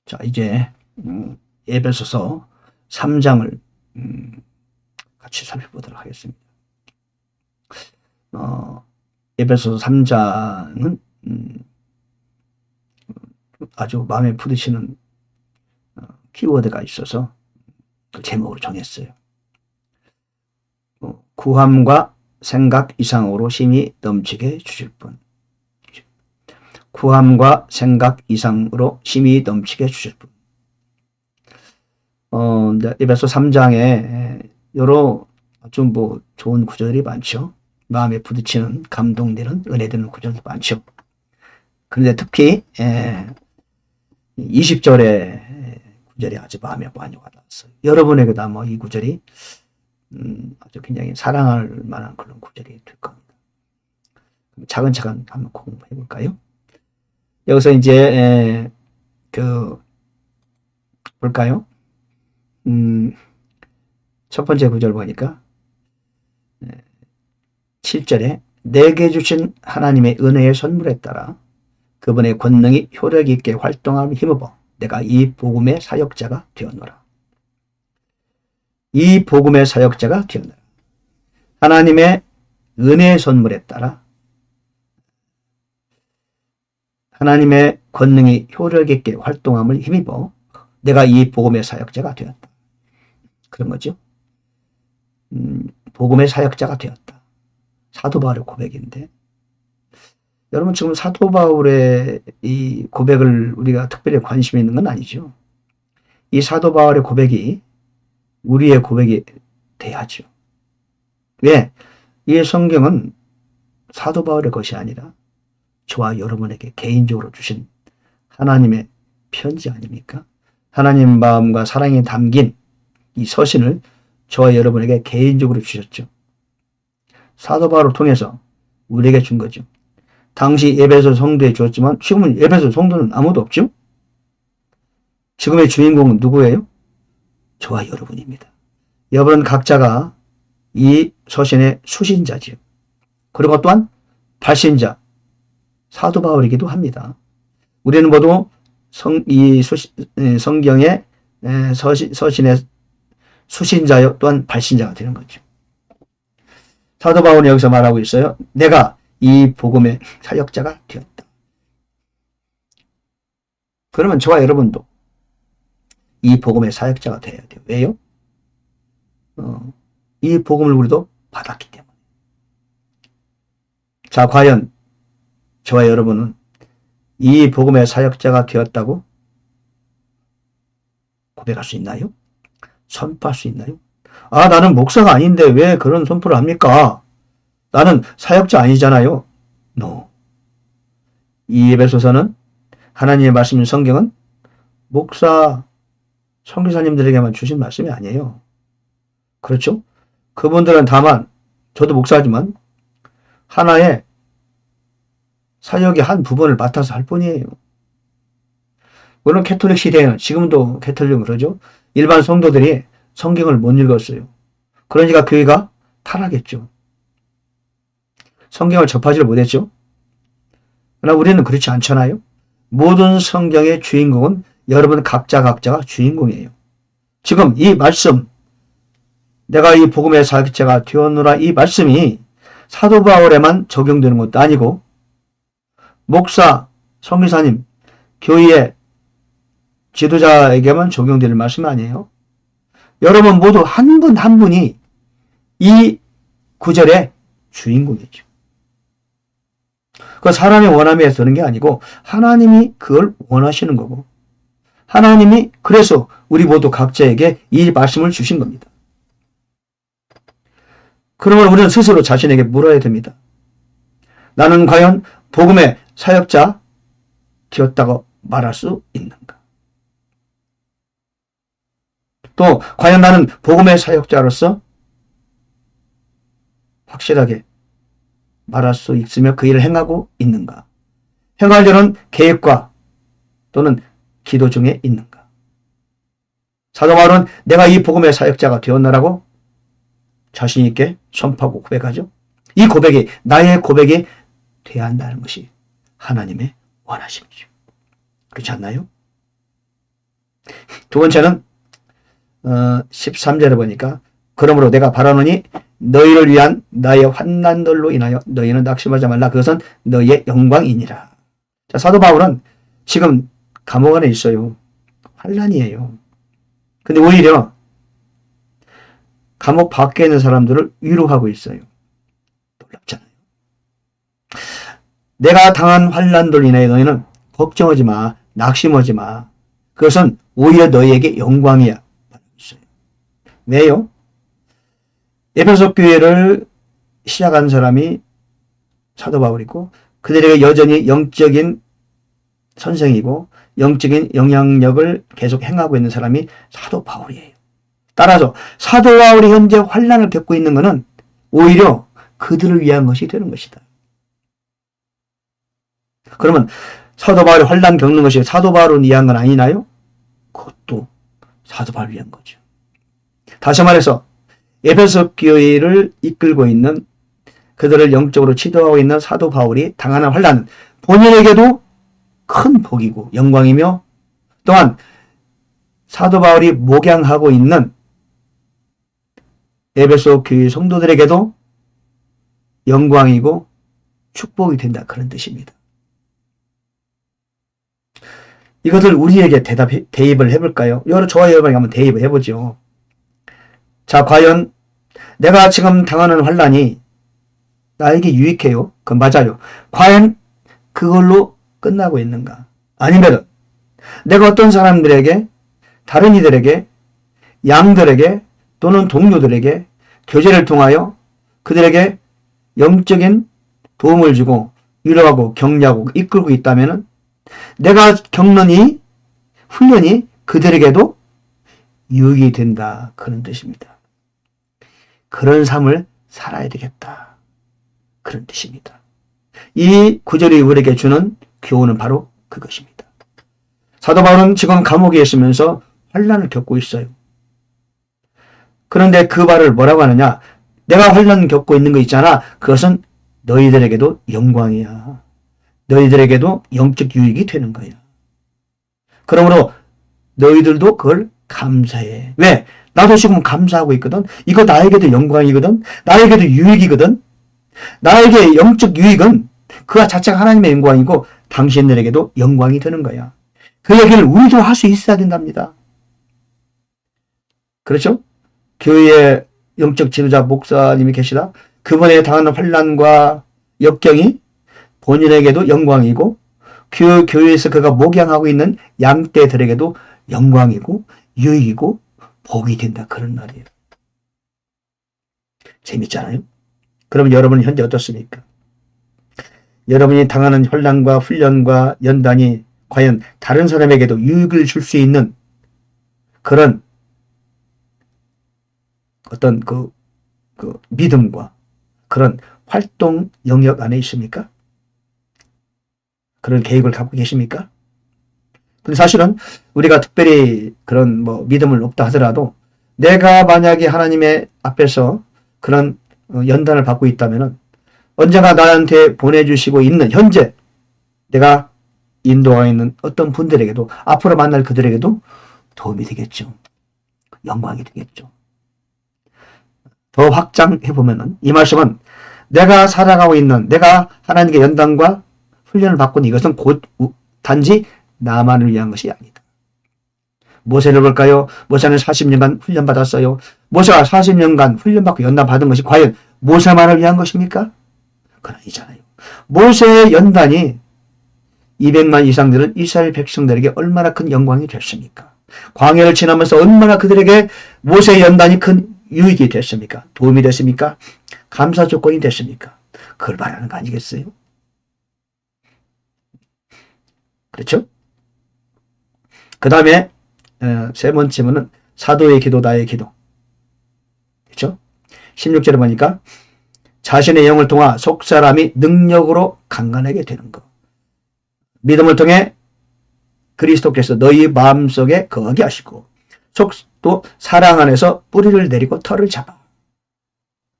자, 이제 에베소서 3장을 같이 살펴보도록 하겠습니다. 에베소서 3장은 아주 마음에 부딪히는 키워드가 있어서 그 제목으로 정했어요. 구함과 생각 이상으로 힘이 넘치게 주실 분. 구함과 생각 이상으로 힘이 넘치게 주실 분. 에베소 3장에 여러 좀 좋은 구절이 많죠. 마음에 부딪히는 감동되는 은혜되는 구절도 많죠. 그런데 특히 20절의 구절이 아주 마음에 많이 와닿았어요. 여러분에게도 아마 이 구절이 아주 굉장히 사랑할 만한 그런 구절이 될 겁니다. 차근차근 한번 공부해 볼까요? 여기서 이제 볼까요? 첫 번째 구절 보니까 7절에 내게 주신 하나님의 은혜의 선물에 따라 그분의 권능이 효력 있게 활동함을 힘입어 내가 이 복음의 사역자가 되었노라. 이 복음의 사역자가 되었노라. 하나님의 은혜의 선물에 따라 하나님의 권능이 효력 있게 활동함을 힘입어 내가 이 복음의 사역자가 되었다. 그런 거죠. 복음의 사역자가 되었다. 사도 바울의 고백인데, 여러분 지금 사도 바울의 이 고백을 우리가 특별히 관심이 있는 건 아니죠. 이 사도 바울의 고백이 우리의 고백이 돼야죠. 왜? 이 성경은 사도 바울의 것이 아니라 저와 여러분에게 개인적으로 주신 하나님의 편지 아닙니까? 하나님 마음과 사랑이 담긴 이 서신을 저와 여러분에게 개인적으로 주셨죠. 사도 바울을 통해서 우리에게 준 거죠. 당시 에베소 성도에 주었지만 지금은 에베소 성도는 아무도 없죠. 지금의 주인공은 누구예요? 저와 여러분입니다. 여러분 각자가 이 서신의 수신자지요. 그리고 또한 발신자, 사도 바울이기도 합니다. 우리는 모두 성경의 서신의 수신자요 또한 발신자가 되는 거죠. 사도 바울은 여기서 말하고 있어요. 내가 이 복음의 사역자가 되었다. 그러면 저와 여러분도 이 복음의 사역자가 되어야 돼요. 왜요? 이 복음을 우리도 받았기 때문에. 자, 과연 저와 여러분은 이 복음의 사역자가 되었다고 고백할 수 있나요? 선포할 수 있나요? 아, 나는 목사가 아닌데 왜 그런 선포를 합니까? 나는 사역자 아니잖아요. No. 이 에베소서는 하나님의 말씀인 성경은 목사, 선교사님들에게만 주신 말씀이 아니에요. 그렇죠? 그분들은 다만 저도 목사지만 하나의 사역의 한 부분을 맡아서 할 뿐이에요. 물론 캐톨릭 시대에는 지금도 캐톨릭은 그러죠. 일반 성도들이 성경을 못 읽었어요. 그러니까 교회가 타락했죠. 성경을 접하지를 못했죠. 그러나 우리는 그렇지 않잖아요. 모든 성경의 주인공은 여러분 각자가 주인공이에요. 지금 이 말씀, 내가 이 복음의 사역자가 되었노라 이 말씀이 사도 바울에만 적용되는 것도 아니고 목사, 선교사님, 교회의 지도자에게만 적용되는 말씀이 아니에요. 여러분 모두 한 분 한 분이 이 구절의 주인공이죠. 그 사람이 원함에 해서 되는 게 아니고 하나님이 그걸 원하시는 거고 하나님이 그래서 우리 모두 각자에게 이 말씀을 주신 겁니다. 그러면 우리는 스스로 자신에게 물어야 됩니다. 나는 과연 복음의 사역자 되었다고 말할 수 있는가? 또 과연 나는 복음의 사역자로서 확실하게 말할 수 있으며 그 일을 행하고 있는가? 행하려는 계획과 또는 기도 중에 있는가? 사도 바울은 내가 이 복음의 사역자가 되었나라고 자신 있게 선포하고 고백하죠. 이 고백이 나의 고백이 돼야 한다는 것이 하나님의 원하심이죠. 그렇지 않나요? 두 번째는 13절에 보니까 그러므로 내가 바라노니 너희를 위한 나의 환난들로 인하여 너희는 낙심하지 말라. 그것은 너희의 영광이니라. 자, 사도 바울은 지금 감옥 안에 있어요. 환난이에요. 근데 오히려 감옥 밖에 있는 사람들을 위로하고 있어요. 놀랍잖아요. 내가 당한 환난들로 인하여 너희는 걱정하지 마. 낙심하지 마. 그것은 오히려 너희에게 영광이야. 왜요? 에베소 교회를 시작한 사람이 사도 바울이고 그들에게 여전히 영적인 선생이고 영적인 영향력을 계속 행하고 있는 사람이 사도 바울이에요. 따라서 사도 바울이 현재 환난을 겪고 있는 것은 오히려 그들을 위한 것이 되는 것이다. 그러면 사도 바울이 환난 겪는 것이 사도 바울을 위한 건 아니나요? 그것도 사도 바울을 위한 거죠. 다시 말해서 에베소 교회를 이끌고 있는 그들을 영적으로 지도하고 있는 사도 바울이 당하는 환난은 본인에게도 큰 복이고 영광이며 또한 사도 바울이 목양하고 있는 에베소 교회 성도들에게도 영광이고 축복이 된다. 그런 뜻입니다. 이것을 우리에게 대입을 해볼까요? 저와 여러분이 한번 대입을 해보죠. 자, 과연 내가 지금 당하는 환난이 나에게 유익해요? 그건 맞아요. 과연 그걸로 끝나고 있는가? 아니면 내가 어떤 사람들에게, 다른 이들에게, 양들에게 또는 동료들에게 교제를 통하여 그들에게 영적인 도움을 주고 위로하고 격려하고 이끌고 있다면 내가 겪는 이 훈련이 그들에게도 유익이 된다. 그런 뜻입니다. 그런 삶을 살아야 되겠다. 그런 뜻입니다. 이 구절이 우리에게 주는 교훈은 바로 그것입니다. 사도 바울은 지금 감옥에 있으면서 환난을 겪고 있어요. 그런데 그 말을 뭐라고 하느냐? 내가 환난 겪고 있는 거 있잖아. 그것은 너희들에게도 영광이야. 너희들에게도 영적 유익이 되는 거야. 그러므로 너희들도 그걸 감사해. 왜? 나도 지금 감사하고 있거든. 이거 나에게도 영광이거든. 나에게도 유익이거든. 나에게 영적 유익은 그가 자체가 하나님의 영광이고 당신들에게도 영광이 되는 거야. 그 얘기를 우리도 할 수 있어야 된답니다. 그렇죠? 교회에 영적 지도자 목사님이 계시다. 그분의 당하는 환난과 역경이 본인에게도 영광이고 그 교회에서 그가 목양하고 있는 양떼들에게도 영광이고 유익이고 복이 된다. 그런 말이에요. 재밌잖아요. 그럼 여러분은 현재 어떻습니까? 여러분이 당하는 환난과 훈련과 연단이 과연 다른 사람에게도 유익을 줄 수 있는 그런 어떤 그 믿음과 그런 활동 영역 안에 있습니까? 그런 계획을 갖고 계십니까? 근데 사실은 우리가 특별히 그런 믿음을 없다 하더라도 내가 만약에 하나님의 앞에서 그런 연단을 받고 있다면 언젠가 나한테 보내주시고 있는 현재 내가 인도하고 있는 어떤 분들에게도 앞으로 만날 그들에게도 도움이 되겠죠. 영광이 되겠죠. 더 확장해보면 이 말씀은 내가 살아가고 있는 내가 하나님께 연단과 훈련을 받고 있는 이것은 곧 단지 나만을 위한 것이 아니다. 모세를 볼까요? 모세는 40년간 훈련받았어요. 모세가 40년간 훈련받고 연단받은 것이 과연 모세만을 위한 것입니까? 그건 아니잖아요. 모세의 연단이 200만 이상 되는 이스라엘 백성들에게 얼마나 큰 영광이 됐습니까? 광야를 지나면서 얼마나 그들에게 모세의 연단이 큰 유익이 됐습니까? 도움이 됐습니까? 감사 조건이 됐습니까? 그걸 말하는 거 아니겠어요? 그렇죠? 그 다음에 세 번째는 사도의 기도, 나의 기도. 그렇죠? 16절에 보니까 자신의 영을 통하 속사람이 능력으로 강건하게 되는 것. 믿음을 통해 그리스도께서 너희 마음속에 거하게 하시고 속도 사랑 안에서 뿌리를 내리고 털을 잡아.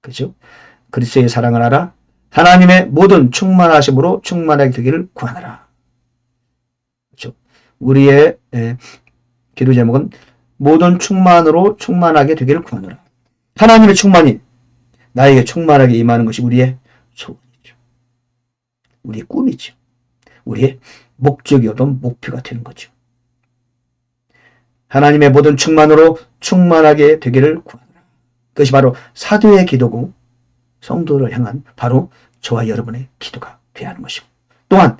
그렇죠? 그리스도의 사랑을 알아 하나님의 모든 충만하심으로 충만하게 되기를 구하노라. 그렇죠? 우리의 기도 제목은 모든 충만으로 충만하게 되기를 구하노라. 하나님의 충만이 나에게 충만하게 임하는 것이 우리의 소원이죠. 우리의 꿈이죠. 우리의 목적이었던 목표가 되는 거죠. 하나님의 모든 충만으로 충만하게 되기를 구하노라. 그것이 바로 사도의 기도고 성도를 향한 바로 저와 여러분의 기도가 되어야 하는 것이고, 또한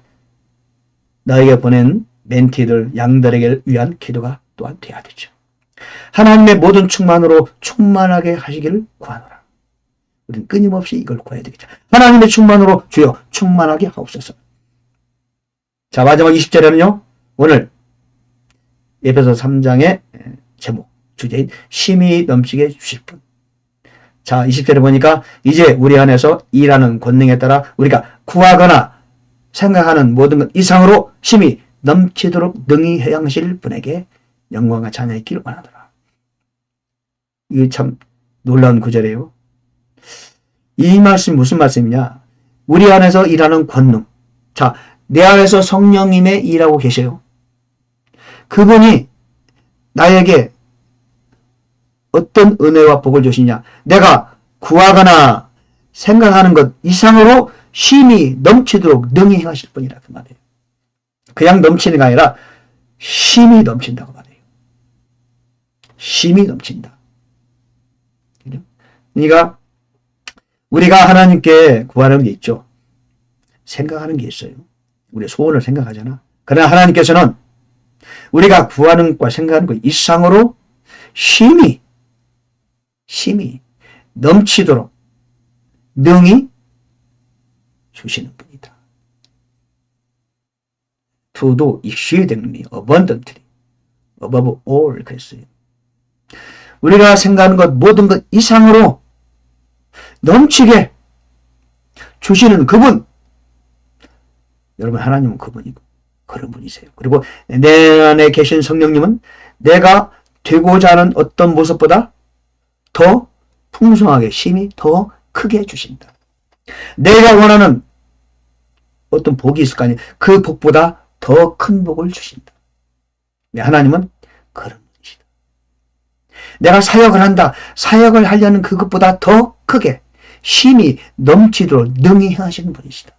나에게 보낸 멘티들 양들에게 위한 기도가 또한 되어야 되죠. 하나님의 모든 충만으로 충만하게 하시기를 구하노라. 우리는 끊임없이 이걸 구해야 되겠죠. 하나님의 충만으로 주여 충만하게 하옵소서. 자, 마지막 20절에는요. 오늘 에베소 3장의 제목, 주제인 심히 넘치게 주실 분. 자, 20절에 보니까 이제 우리 안에서 일하는 권능에 따라 우리가 구하거나 생각하는 모든 것 이상으로 심히 넘치도록 능히 행하실 분에게 영광과 찬양이 있기를 원하노라. 이게 참 놀라운 구절이에요. 이 말씀이 무슨 말씀이냐? 우리 안에서 일하는 권능. 자, 내 안에서 성령님의 일하고 계세요. 그분이 나에게 어떤 은혜와 복을 주시냐? 내가 구하거나 생각하는 것 이상으로 심히 넘치도록 능히 행하실 분이라 그 말이에요. 그냥 넘치는 게 아니라 심히 넘친다고 말해요. 심히 넘친다. 그러니까 우리가 하나님께 구하는 게 있죠. 생각하는 게 있어요. 우리의 소원을 생각하잖아. 그러나 하나님께서는 우리가 구하는 것과 생각하는 것 이상으로 심히 넘치도록 능히 주시는 분이다. To do exceedingly abundantly above all 그랬어요. 우리가 생각하는 것 모든 것 이상으로 넘치게 주시는 그분. 여러분, 하나님은 그분이고 그런 분이세요. 그리고 내 안에 계신 성령님은 내가 되고자 하는 어떤 모습보다 더 풍성하게 심히 더 크게 주신다. 내가 원하는 어떤 복이 있을 거 아니에요. 그 복보다 더 큰 복을 주신다. 하나님은 그런 분이시다. 내가 사역을 한다. 사역을 하려는 그것보다 더 크게 심히 넘치도록 능히 행하시는 분이시다.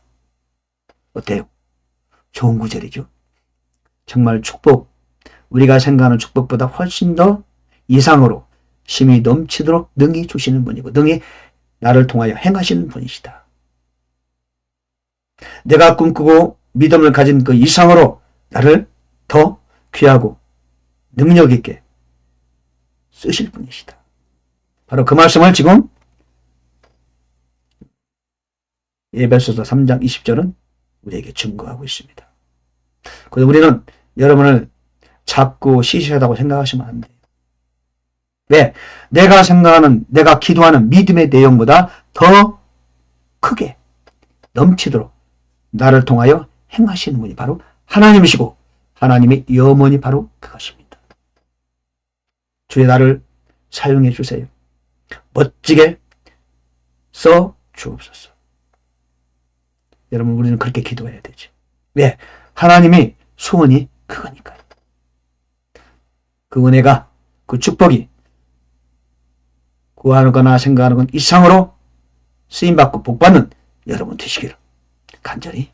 어때요? 좋은 구절이죠. 정말 축복, 우리가 생각하는 축복보다 훨씬 더 이상으로 심히 넘치도록 능히 주시는 분이고 능히 나를 통하여 행하시는 분이시다. 내가 꿈꾸고 믿음을 가진 그 이상으로 나를 더 귀하고 능력 있게 쓰실 분이시다. 바로 그 말씀을 지금 에베소서 3장 20절은 우리에게 증거하고 있습니다. 그래서 우리는 여러분을 작고 시시하다고 생각하시면 안 돼요. 왜? 내가 생각하는, 내가 기도하는 믿음의 내용보다 더 크게 넘치도록 나를 통하여 행하시는 분이 바로 하나님이시고 하나님의 염원이 바로 그것입니다. 주의 나를 사용해 주세요. 멋지게 써 주옵소서. 여러분, 우리는 그렇게 기도해야 되죠. 왜? 하나님이 소원이 그거니까요. 그 은혜가, 그 축복이 구하는 거나 생각하는 건 이상으로 쓰임받고 복받는 여러분 되시기를 간절히